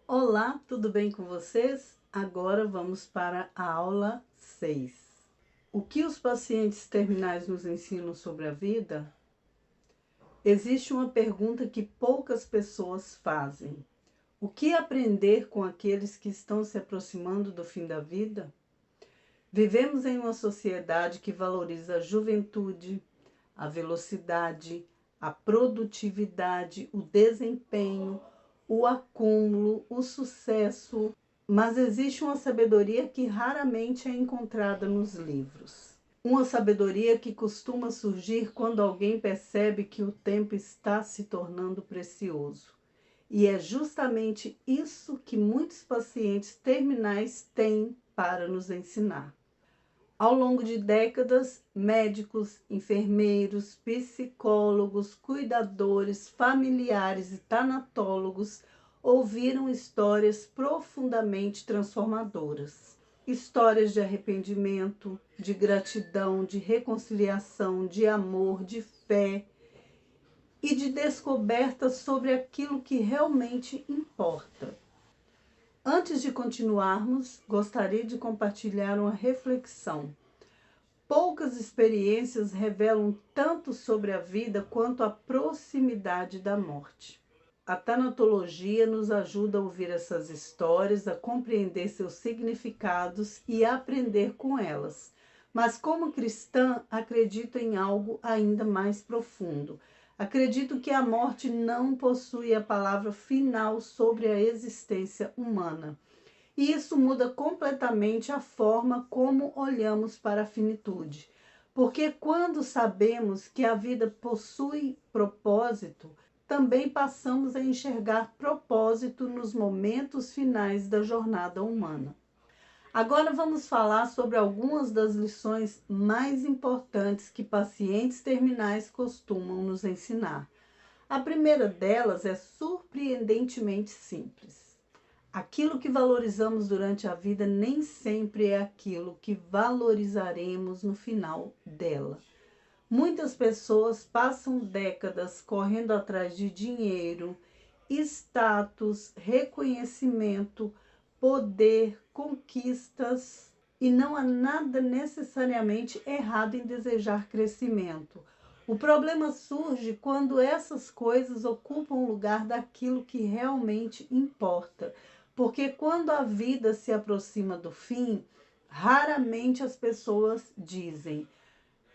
Olá, tudo bem com vocês? Agora vamos para a aula 6. O que os pacientes terminais nos ensinam sobre a vida? Existe uma pergunta que poucas pessoas fazem. O que aprender com aqueles que estão se aproximando do fim da vida? Vivemos em uma sociedade que valoriza a juventude, a velocidade, a produtividade, o desempenho, o acúmulo, o sucesso, mas existe uma sabedoria que raramente é encontrada nos livros. Uma sabedoria que costuma surgir quando alguém percebe que o tempo está se tornando precioso. E é justamente isso que muitos pacientes terminais têm para nos ensinar. Ao longo de décadas, médicos, enfermeiros, psicólogos, cuidadores, familiares e tanatólogos ouviram histórias profundamente transformadoras. Histórias de arrependimento, de gratidão, de reconciliação, de amor, de fé e de descoberta sobre aquilo que realmente importa. Antes de continuarmos, gostaria de compartilhar uma reflexão. Poucas experiências revelam tanto sobre a vida quanto a proximidade da morte. A tanatologia nos ajuda a ouvir essas histórias, a compreender seus significados e a aprender com elas. Mas como cristã, acredito em algo ainda mais profundo. Acredito que a morte não possui a palavra final sobre a existência humana. E isso muda completamente a forma como olhamos para a finitude. Porque quando sabemos que a vida possui propósito, também passamos a enxergar propósito nos momentos finais da jornada humana. Agora vamos falar sobre algumas das lições mais importantes que pacientes terminais costumam nos ensinar. A primeira delas é surpreendentemente simples. Aquilo que valorizamos durante a vida nem sempre é aquilo que valorizaremos no final dela. Muitas pessoas passam décadas correndo atrás de dinheiro, status, reconhecimento, poder, conquistas, e não há nada necessariamente errado em desejar crescimento. O problema surge quando essas coisas ocupam o lugar daquilo que realmente importa. Porque quando a vida se aproxima do fim, raramente as pessoas dizem: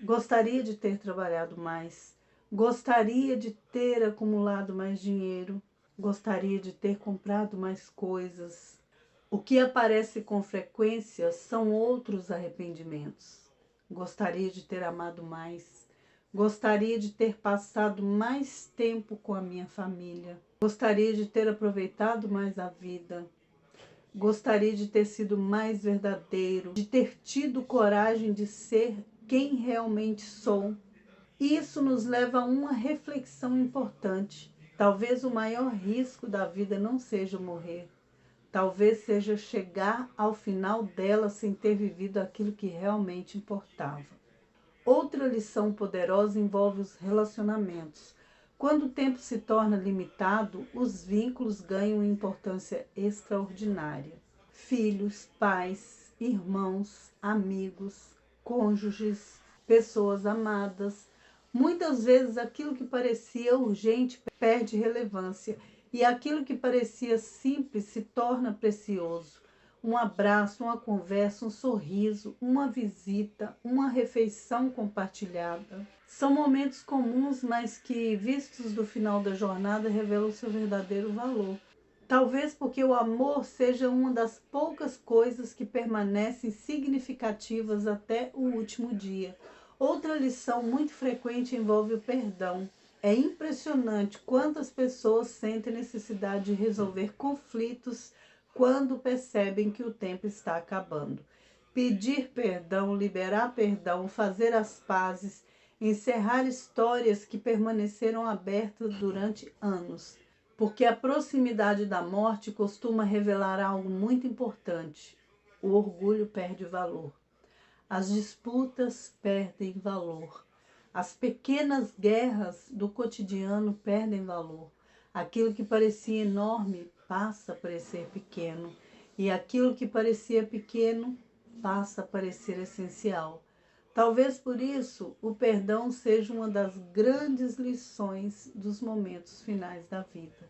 gostaria de ter trabalhado mais, gostaria de ter acumulado mais dinheiro, gostaria de ter comprado mais coisas. O que aparece com frequência são outros arrependimentos. Gostaria de ter amado mais, gostaria de ter passado mais tempo com a minha família, gostaria de ter aproveitado mais a vida. Gostaria de ter sido mais verdadeiro, de ter tido coragem de ser quem realmente sou. Isso nos leva a uma reflexão importante. Talvez o maior risco da vida não seja morrer. Talvez seja chegar ao final dela sem ter vivido aquilo que realmente importava. Outra lição poderosa envolve os relacionamentos. Quando o tempo se torna limitado, os vínculos ganham importância extraordinária. Filhos, pais, irmãos, amigos, cônjuges, pessoas amadas. Muitas vezes aquilo que parecia urgente perde relevância e aquilo que parecia simples se torna precioso. Um abraço, uma conversa, um sorriso, uma visita, uma refeição compartilhada. São momentos comuns, mas que, vistos do final da jornada, revelam seu verdadeiro valor. Talvez porque o amor seja uma das poucas coisas que permanecem significativas até o último dia. Outra lição muito frequente envolve o perdão. É impressionante quantas pessoas sentem necessidade de resolver conflitos quando percebem que o tempo está acabando. Pedir perdão, liberar perdão, fazer as pazes, encerrar histórias que permaneceram abertas durante anos. Porque a proximidade da morte costuma revelar algo muito importante. O orgulho perde valor. As disputas perdem valor. As pequenas guerras do cotidiano perdem valor. Aquilo que parecia enorme passa a parecer pequeno, e aquilo que parecia pequeno passa a parecer essencial. Talvez por isso o perdão seja uma das grandes lições dos momentos finais da vida.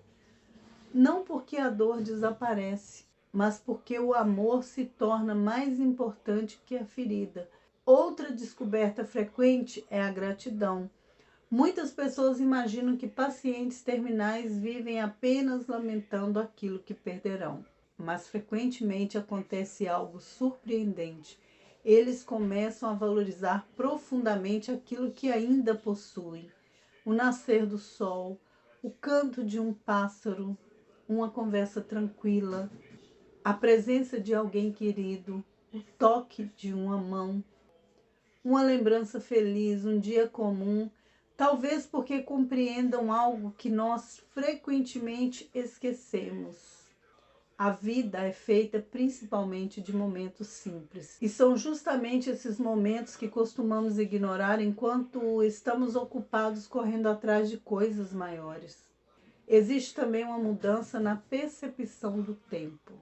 Não porque a dor desaparece, mas porque o amor se torna mais importante que a ferida. Outra descoberta frequente é a gratidão. Muitas pessoas imaginam que pacientes terminais vivem apenas lamentando aquilo que perderão, mas frequentemente acontece algo surpreendente. Eles começam a valorizar profundamente aquilo que ainda possuem: o nascer do sol, o canto de um pássaro, uma conversa tranquila, a presença de alguém querido, o toque de uma mão, uma lembrança feliz, um dia comum, talvez porque compreendam algo que nós frequentemente esquecemos. A vida é feita principalmente de momentos simples. E são justamente esses momentos que costumamos ignorar enquanto estamos ocupados correndo atrás de coisas maiores. Existe também uma mudança na percepção do tempo.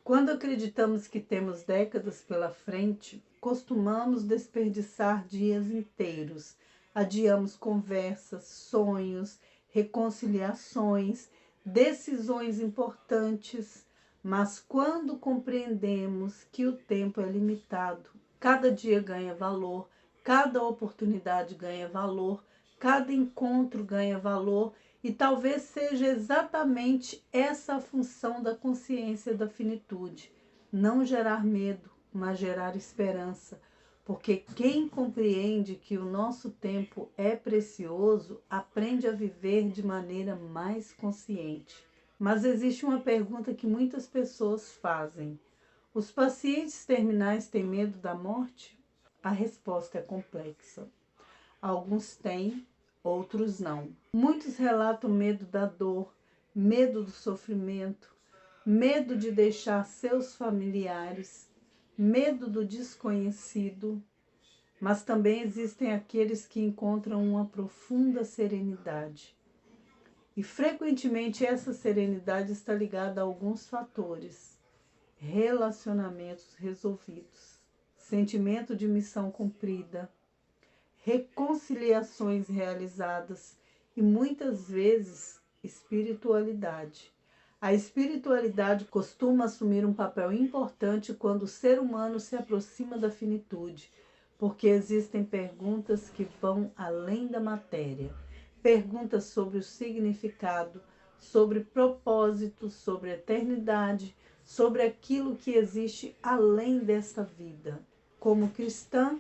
Quando acreditamos que temos décadas pela frente, costumamos desperdiçar dias inteiros. Adiamos conversas, sonhos, reconciliações, decisões importantes. Mas quando compreendemos que o tempo é limitado, cada dia ganha valor, cada oportunidade ganha valor, cada encontro ganha valor, e talvez seja exatamente essa a função da consciência da finitude: não gerar medo, mas gerar esperança. Porque quem compreende que o nosso tempo é precioso, aprende a viver de maneira mais consciente. Mas existe uma pergunta que muitas pessoas fazem: os pacientes terminais têm medo da morte? A resposta é complexa. Alguns têm, outros não. Muitos relatam medo da dor, medo do sofrimento, medo de deixar seus familiares, medo do desconhecido, mas também existem aqueles que encontram uma profunda serenidade. E frequentemente essa serenidade está ligada a alguns fatores: relacionamentos resolvidos, sentimento de missão cumprida, reconciliações realizadas e muitas vezes espiritualidade. A espiritualidade costuma assumir um papel importante quando o ser humano se aproxima da finitude, porque existem perguntas que vão além da matéria. Perguntas sobre o significado, sobre propósito, sobre eternidade, sobre aquilo que existe além desta vida. Como cristã,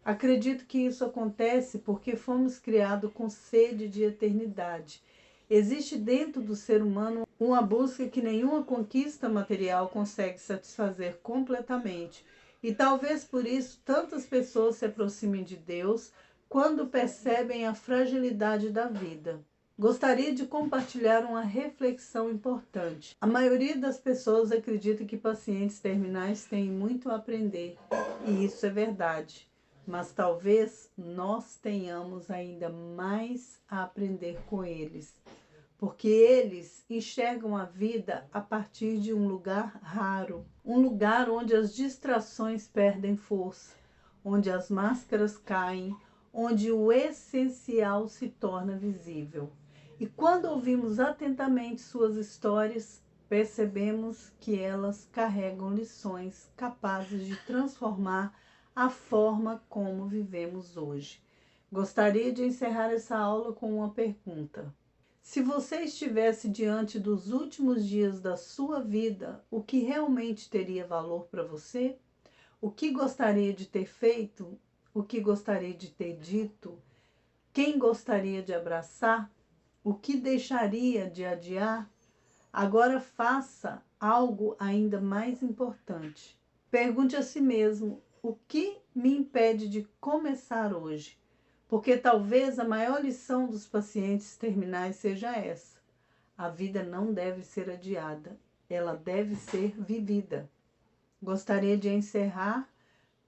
acredito que isso acontece porque fomos criados com sede de eternidade. Existe dentro do ser humano uma busca que nenhuma conquista material consegue satisfazer completamente. E talvez por isso tantas pessoas se aproximem de Deus quando percebem a fragilidade da vida. Gostaria de compartilhar uma reflexão importante. A maioria das pessoas acredita que pacientes terminais têm muito a aprender, e isso é verdade. Mas talvez nós tenhamos ainda mais a aprender com eles, porque eles enxergam a vida a partir de um lugar raro, um lugar onde as distrações perdem força, onde as máscaras caem, onde o essencial se torna visível. E quando ouvimos atentamente suas histórias, percebemos que elas carregam lições capazes de transformar a forma como vivemos hoje. Gostaria de encerrar essa aula com uma pergunta. Se você estivesse diante dos últimos dias da sua vida, o que realmente teria valor para você? O que gostaria de ter feito? O que gostaria de ter dito? Quem gostaria de abraçar? O que deixaria de adiar? Agora faça algo ainda mais importante. Pergunte a si mesmo: o que me impede de começar hoje? Porque talvez a maior lição dos pacientes terminais seja essa: a vida não deve ser adiada, ela deve ser vivida. Gostaria de encerrar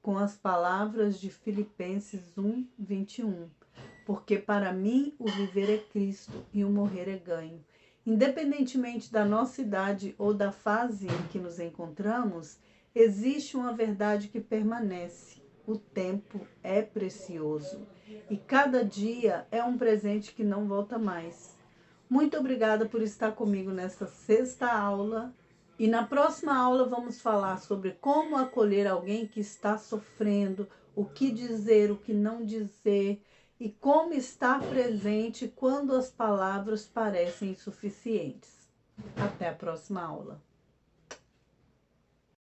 com as palavras de Filipenses 1:21. Porque para mim o viver é Cristo e o morrer é ganho. Independentemente da nossa idade ou da fase em que nos encontramos, existe uma verdade que permanece. O tempo é precioso e cada dia é um presente que não volta mais. Muito obrigada por estar comigo nesta sexta aula. E na próxima aula vamos falar sobre como acolher alguém que está sofrendo, o que dizer, o que não dizer e como estar presente quando as palavras parecem insuficientes. Até a próxima aula.